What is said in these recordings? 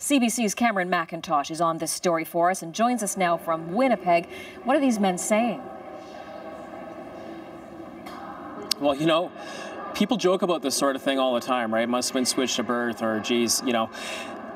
CBC's Cameron McIntosh is on this story for us and joins us now from Winnipeg. What are these men saying? Well, you know, people joke about this sort of thing all the time, right? Must have been switched to birth, or geez, you know.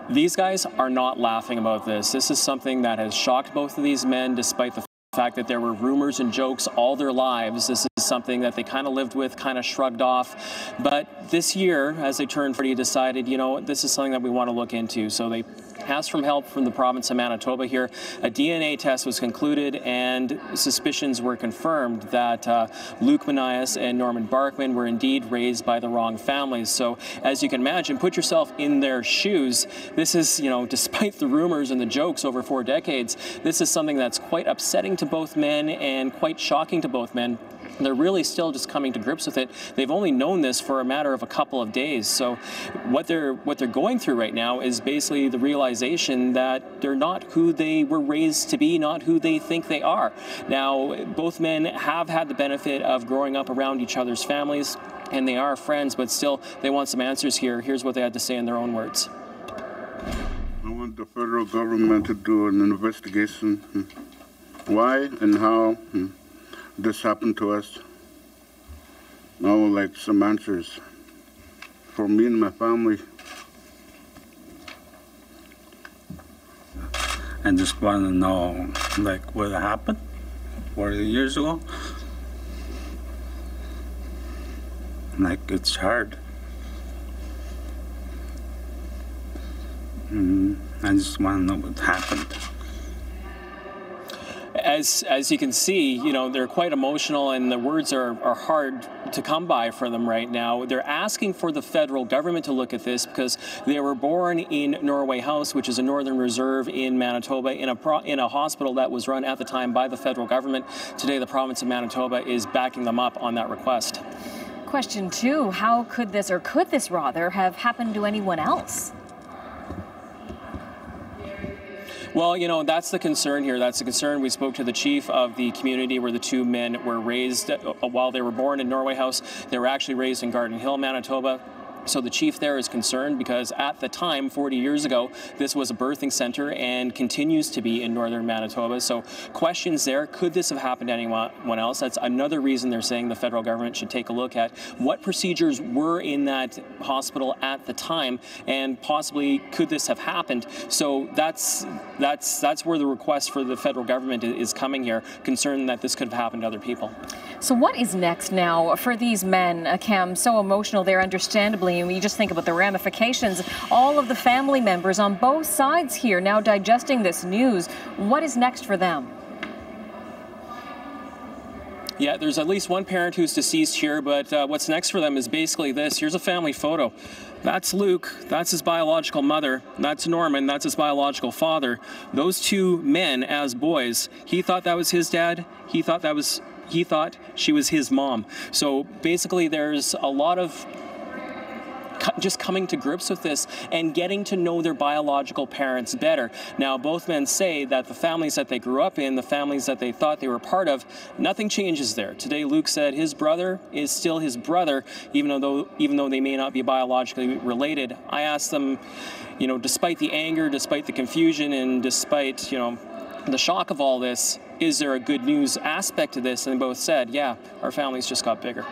These guys are not laughing about this. This is something that has shocked both of these men, despite the fact that there were rumors and jokes all their lives. This is something that they kind of lived with, kind of shrugged off. But this year, as they turned 40, decided, you know, this is something that we want to look into. So they asked for help from the province of Manitoba here. A DNA test was concluded and suspicions were confirmed that Luke Manias and Norman Barkman were indeed raised by the wrong families. So as you can imagine, put yourself in their shoes. This is, you know, despite the rumors and the jokes over 4 decades, this is something that's quite upsetting to both men and quite shocking to both men. They're really still just coming to grips with it. They've only known this for a matter of a couple of days. So what they're going through right now is basically the realization that they're not who they were raised to be, not who they think they are. Now, both men have had the benefit of growing up around each other's families, and they are friends, but still they want some answers here. Here's what they had to say in their own words. I want the federal government to do an investigation. Why and how this happened to us. I would like some answers for me and my family. I just want to know, like, what happened 40 years ago. Like, it's hard. I just want to know what happened. As you can see, you know, they're quite emotional and the words are hard to come by for them right now. They're asking for the federal government to look at this because they were born in Norway House, which is a northern reserve in Manitoba, in a hospital that was run at the time by the federal government. Today, the province of Manitoba is backing them up on that request. Question 2, how could this, or could this rather, have happened to anyone else? Well, you know, that's the concern here. That's the concern. We spoke to the chief of the community where the 2 men were raised while they were born in Norway House. They were actually raised in Garden Hill, Manitoba. So the chief there is concerned because at the time, 40 years ago, this was a birthing center and continues to be in northern Manitoba. So questions there, could this have happened to anyone else? That's another reason they're saying the federal government should take a look at what procedures were in that hospital at the time and possibly could this have happened. So that's where the request for the federal government is coming here, concerned that this could have happened to other people. So what is next now for these men, Cam? So emotional there, understandably. And you just think about the ramifications. All of the family members on both sides here now digesting this news. What is next for them? Yeah, there's at least one parent who's deceased here, but what's next for them is basically this. Here's a family photo. That's Luke, that's his biological mother, that's Norman, that's his biological father. Those 2 men as boys, he thought that was his dad, he thought she was his mom. So basically there's a lot of just coming to grips with this and getting to know their biological parents better. Now, both men say that the families that they grew up in, the families that they thought they were part of, nothing changes there. Today, Luke said his brother is still his brother, even though they may not be biologically related. I asked them, you know, despite the anger, despite the confusion, and despite, you know, the shock of all this, is there a good news aspect to this? And they both said, yeah, our families just got bigger.